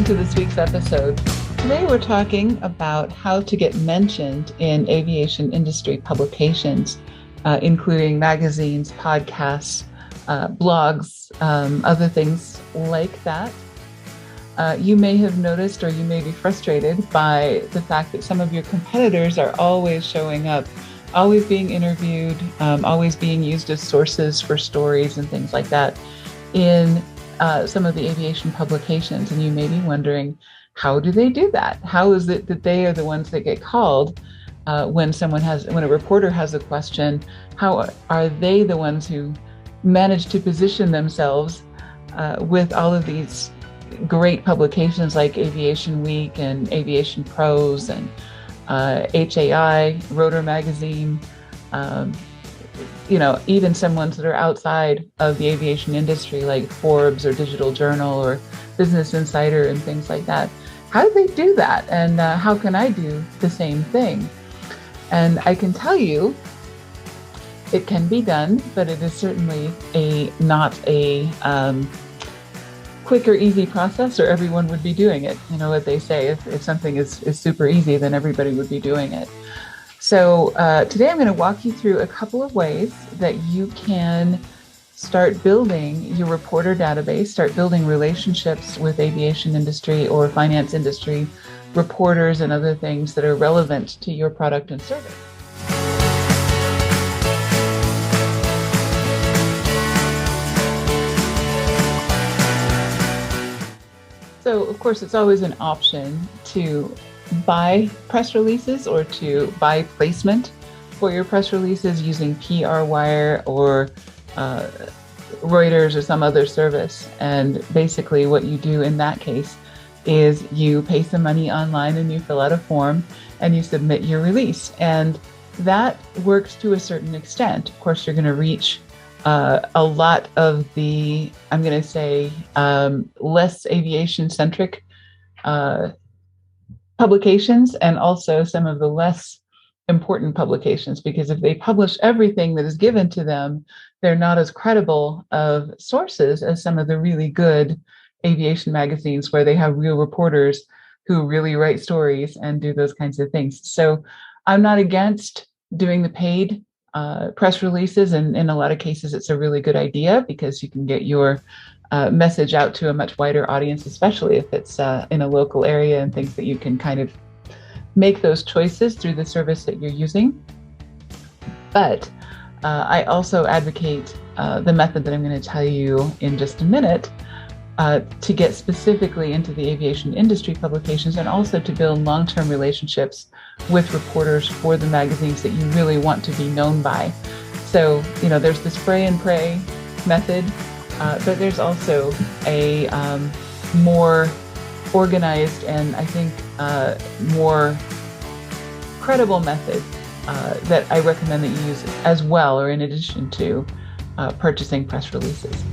on to this week's episode. Today we're talking about how to get mentioned in aviation industry publications, including magazines, podcasts, blogs, other things like that. You may have noticed, or you may be frustrated by the fact that some of your competitors are always showing up, always being interviewed, always being used as sources for stories and things like that in some of the aviation publications. And you may be wondering, how do they do that? How is it that they are the ones that get called when a reporter has a question? How are they the ones who manage to position themselves with all of these great publications like Aviation Week and Aviation Pros and HAI, Rotor Magazine, even some ones that are outside of the aviation industry like Forbes or Digital Journal or Business Insider and things like that. How do they do that? And how can I do the same thing? And I can tell you, it can be done, but it is certainly not a quick or easy process, or everyone would be doing it. You know what they say, if something is super easy, then everybody would be doing it. So today I'm going to walk you through a couple of ways that you can start building your reporter database, start building relationships with aviation industry or finance industry reporters and other things that are relevant to your product and service. So, of course, it's always an option to buy press releases or to buy placement for your press releases using PR Wire or Reuters or some other service. And basically what you do in that case is you pay some money online and you fill out a form and you submit your release. And that works to a certain extent. Of course, you're going to reach a lot of the, I'm going to say, less aviation-centric publications, and also some of the less important publications, because if they publish everything that is given to them, they're not as credible of sources as some of the really good aviation magazines where they have real reporters who really write stories and do those kinds of things. So I'm not against doing the paid press releases, and in a lot of cases it's a really good idea because you can get your message out to a much wider audience, especially if it's in a local area and things that you can kind of make those choices through the service that you're using. But I also advocate the method that I'm going to tell you in just a minute to get specifically into the aviation industry publications, and also to build long-term relationships with reporters for the magazines that you really want to be known by. So, there's the spray and pray method, but there's also a more organized and I think more credible method that I recommend that you use as well, or in addition to purchasing press releases.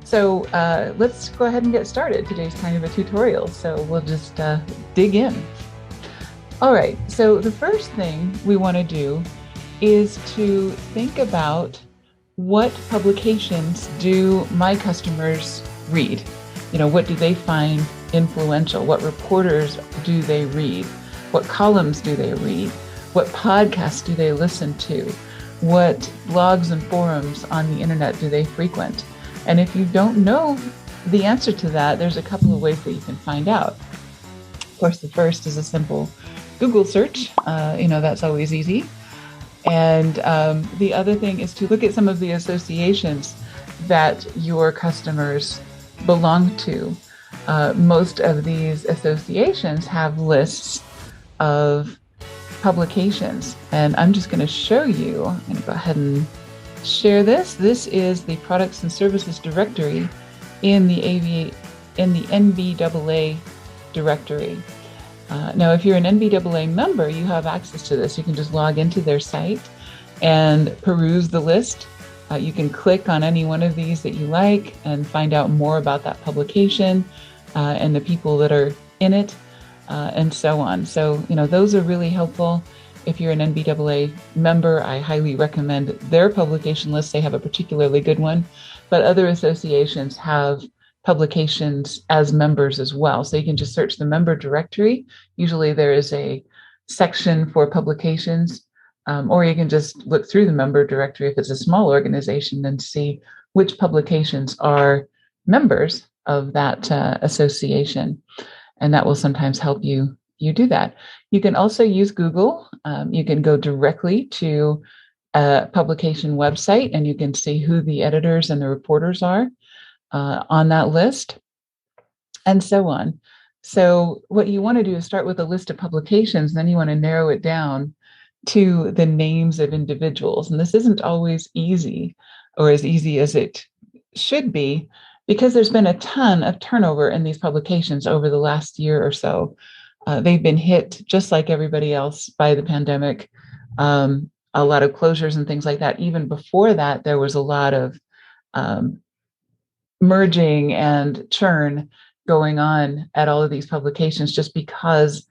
So let's go ahead and get started. Today's kind of a tutorial, so we'll just dig in. All right, so the first thing we want to do is to think about what publications do my customers read? What do they find influential? What reporters do they read? What columns do they read? What podcasts do they listen to? What blogs and forums on the internet do they frequent? And if you don't know the answer to that, there's a couple of ways that you can find out. Of course, the first is a simple Google search. That's always easy. And the other thing is to look at some of the associations that your customers belong to. Most of these associations have lists of publications. And I'm just going to show you. I'm going to go ahead and share this. This is the products and services directory in the NBAA directory. Now, if you're an NBAA member, you have access to this. You can just log into their site and peruse the list. You can click on any one of these that you like and find out more about that publication and the people that are in it, and so on. So, those are really helpful. If you're an NBAA member, I highly recommend their publication list. They have a particularly good one, but other associations have publications as members as well. So you can just search the member directory. Usually there is a section for publications, or you can just look through the member directory if it's a small organization and see which publications are members of that association. And that will sometimes help you do that. You can also use Google. You can go directly to a publication website and you can see who the editors and the reporters are on that list, and so on. So what you want to do is start with a list of publications, then you want to narrow it down to the names of individuals. And this isn't always easy, or as easy as it should be, because there's been a ton of turnover in these publications over the last year or so. They've been hit just like everybody else by the pandemic. A lot of closures and things like that. Even before that, there was a lot of merging and churn going on at all of these publications just because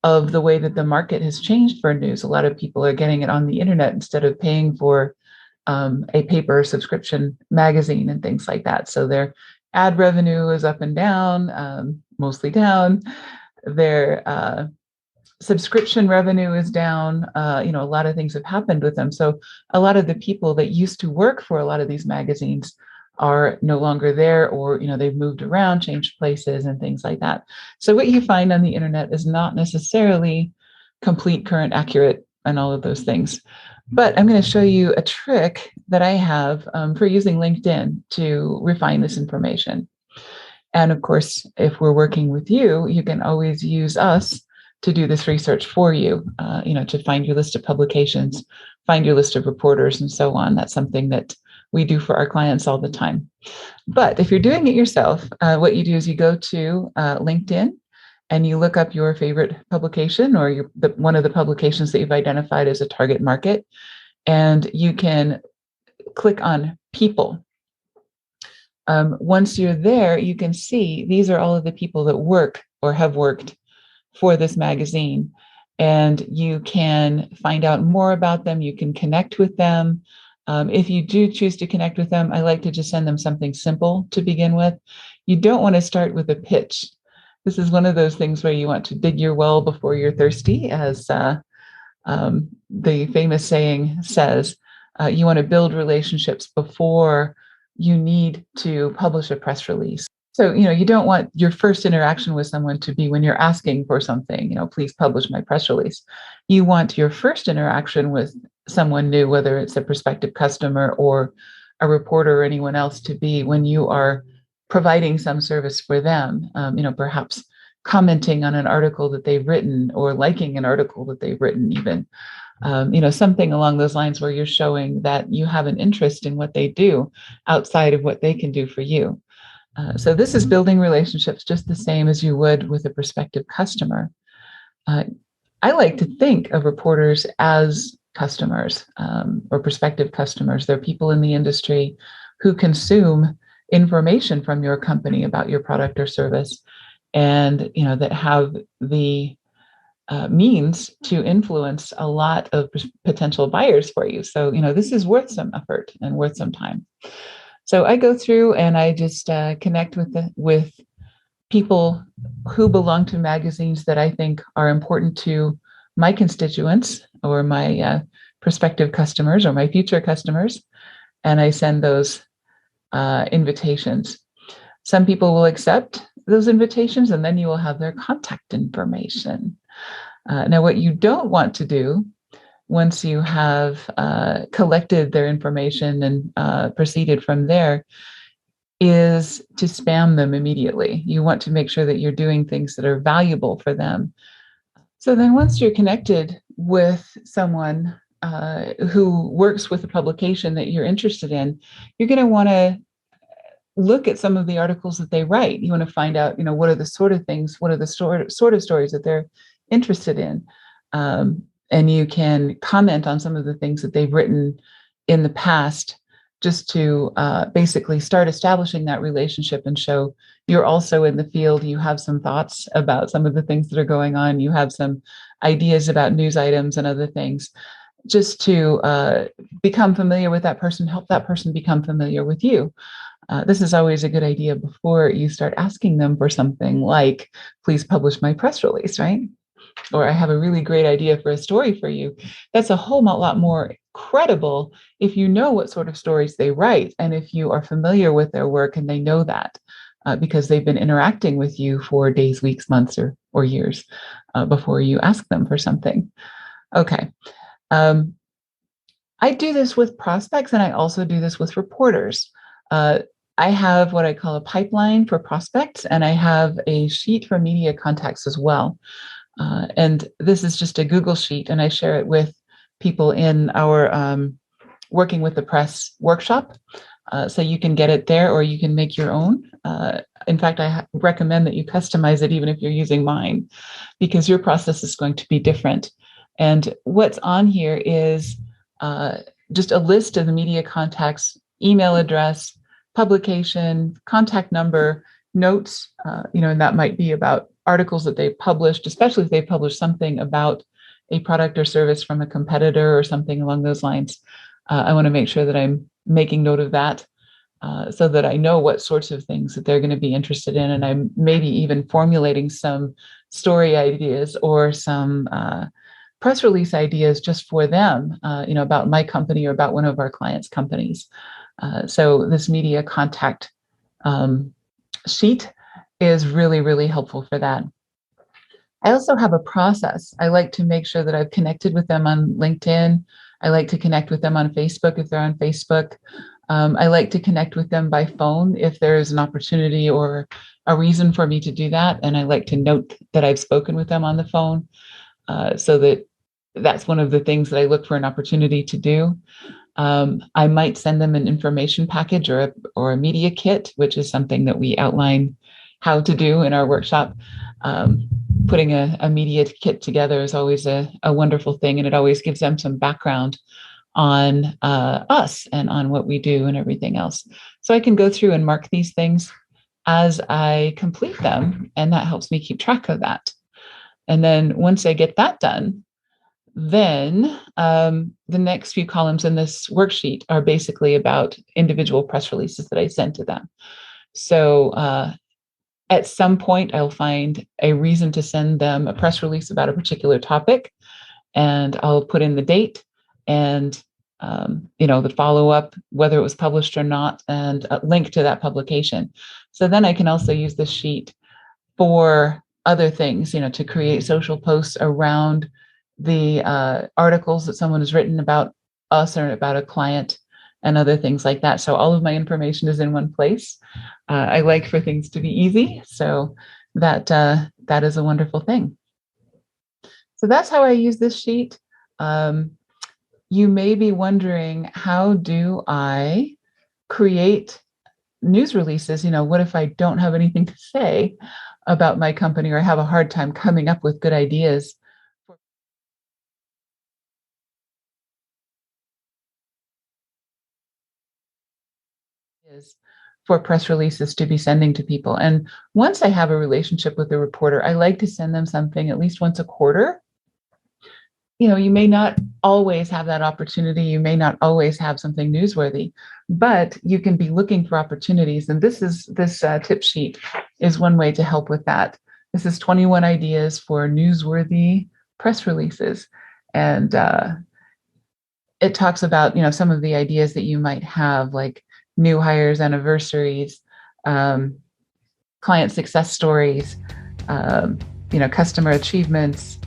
of the way that the market has changed for news. A lot of people are getting it on the internet instead of paying for a paper subscription magazine and things like that. So their ad revenue is up and down, mostly down. Their subscription revenue is down. A lot of things have happened with them. So a lot of the people that used to work for a lot of these magazines are no longer there, or they've moved around, changed places and things like that. So what you find on the internet is not necessarily complete, current, accurate, and all of those things. But I'm going to show you a trick that I have for using LinkedIn to refine this information. And of course, if we're working with you, you can always use us to do this research for you, to find your list of publications, find your list of reporters, and so on. That's something that we do for our clients all the time. But if you're doing it yourself, what you do is you go to LinkedIn and you look up your favorite publication, or one of the publications that you've identified as a target market, and you can click on people. Once you're there, you can see these are all of the people that work or have worked for this magazine, and you can find out more about them. You can connect with them. If you do choose to connect with them, I like to just send them something simple to begin with. You don't want to start with a pitch. This is one of those things where you want to dig your well before you're thirsty, as the famous saying says. You want to build relationships before you need to publish a press release. So, you don't want your first interaction with someone to be when you're asking for something, please publish my press release. You want your first interaction with someone new, whether it's a prospective customer or a reporter or anyone else, to be when you are providing some service for them, perhaps commenting on an article that they've written, or liking an article that they've written even. Something along those lines, where you're showing that you have an interest in what they do outside of what they can do for you. So this is building relationships just the same as you would with a prospective customer. I like to think of reporters as customers, or prospective customers. They're people in the industry who consume information from your company about your product or service, and that have the means to influence a lot of potential buyers for you. So this is worth some effort and worth some time. So I go through and I just connect with people who belong to magazines that I think are important to my constituents, or my prospective customers, or my future customers, and I send those invitations. Some people will accept those invitations, and then you will have their contact information. Now, what you don't want to do once you have collected their information and proceeded from there is to spam them immediately. You want to make sure that you're doing things that are valuable for them. So then once you're connected with someone who works with a publication that you're interested in, you're going to want to look at some of the articles that they write. You want to find out, what are the sort of things, what are the sort of stories that they're interested in. And you can comment on some of the things that they've written in the past just to basically start establishing that relationship and show you're also in the field. You have some thoughts about some of the things that are going on. You have some ideas about news items and other things, just to become familiar with that person, help that person become familiar with you. This is always a good idea before you start asking them for something like, please publish my press release, right? Or I have a really great idea for a story for you. That's a whole lot more credible if you know what sort of stories they write and if you are familiar with their work and they know that because they've been interacting with you for days, weeks, months, or years before you ask them for something. Okay. I do this with prospects and I also do this with reporters. I have what I call a pipeline for prospects, and I have a sheet for media contacts as well. And this is just a Google sheet, and I share it with people in our Working with the Press workshop. So you can get it there or you can make your own. In fact, I recommend that you customize it even if you're using mine, because your process is going to be different. And what's on here is just a list of the media contacts, email address, publication, contact number, notes, and that might be about articles that they've published, especially if they published something about a product or service from a competitor or something along those lines. I want to make sure that I'm making note of that so that I know what sorts of things that they're going to be interested in. And I'm maybe even formulating some story ideas or some press release ideas just for them, about my company or about one of our clients' companies. So this media contact sheet is really, really helpful for that. I also have a process. I like to make sure that I've connected with them on LinkedIn. I like to connect with them on Facebook if they're on Facebook. I like to connect with them by phone if there is an opportunity or a reason for me to do that. And I like to note that I've spoken with them on the phone so that that's one of the things that I look for an opportunity to do. I might send them an information package or a media kit, which is something that we outline how to do in our workshop. Putting a media kit together is always a wonderful thing, and it always gives them some background on us and on what we do and everything else. So I can go through and mark these things as I complete them, and that helps me keep track of that. And then once I get that done, then the next few columns in this worksheet are basically about individual press releases that I send to them. So at some point, I'll find a reason to send them a press release about a particular topic, and I'll put in the date and the follow-up, whether it was published or not, and a link to that publication. So then I can also use this sheet for other things, to create social posts around the articles that someone has written about us or about a client and other things like that. So all of my information is in one place. I like for things to be easy. So that is a wonderful thing. So that's how I use this sheet. You may be wondering, how do I create news releases? What if I don't have anything to say about my company or I have a hard time coming up with good ideas? For press releases to be sending to people. And once I have a relationship with the reporter, I like to send them something at least once a quarter. You may not always have that opportunity. You may not always have something newsworthy, but you can be looking for opportunities. And this tip sheet is one way to help with that. This is 21 ideas for newsworthy press releases. And it talks about, some of the ideas that you might have, like new hires anniversaries, client success stories, customer achievements,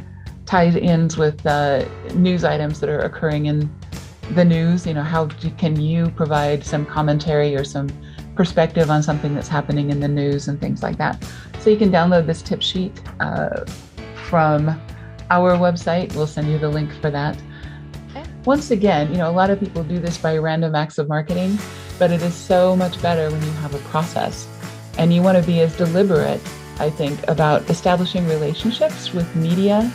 tied ins with news items that are occurring in the news. How can you provide some commentary or some perspective on something that's happening in the news and things like that. So you can download this tip sheet from our website. We'll send you the link for that. Once again, a lot of people do this by random acts of marketing, but it is so much better when you have a process. And you want to be as deliberate, I think, about establishing relationships with media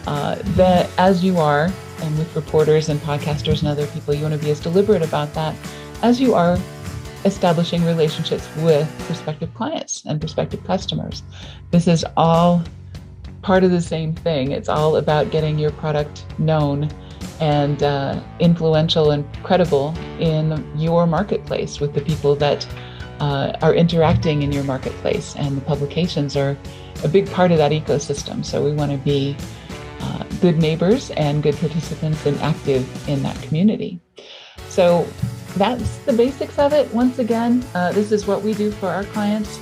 that as you are, and with reporters and podcasters and other people, you want to be as deliberate about that as you are establishing relationships with prospective clients and prospective customers. This is all part of the same thing. It's all about getting your product known and influential and credible in your marketplace with the people that are interacting in your marketplace. And the publications are a big part of that ecosystem. So we want to be good neighbors and good participants and active in that community. So that's the basics of it. Once again, this is what we do for our clients.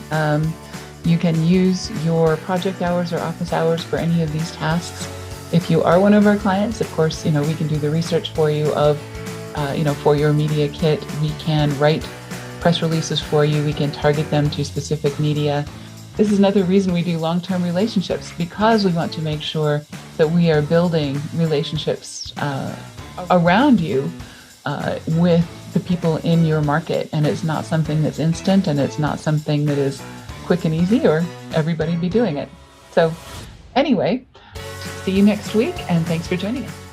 You can use your project hours or office hours for any of these tasks. If you are one of our clients, of course, we can do the research for you of, for your media kit. We can write press releases for you. We can target them to specific media. This is another reason we do long-term relationships, because we want to make sure that we are building relationships around you with the people in your market. And it's not something that's instant, and it's not something that is quick and easy, or everybody be doing it. So anyway, see you next week, and thanks for joining us.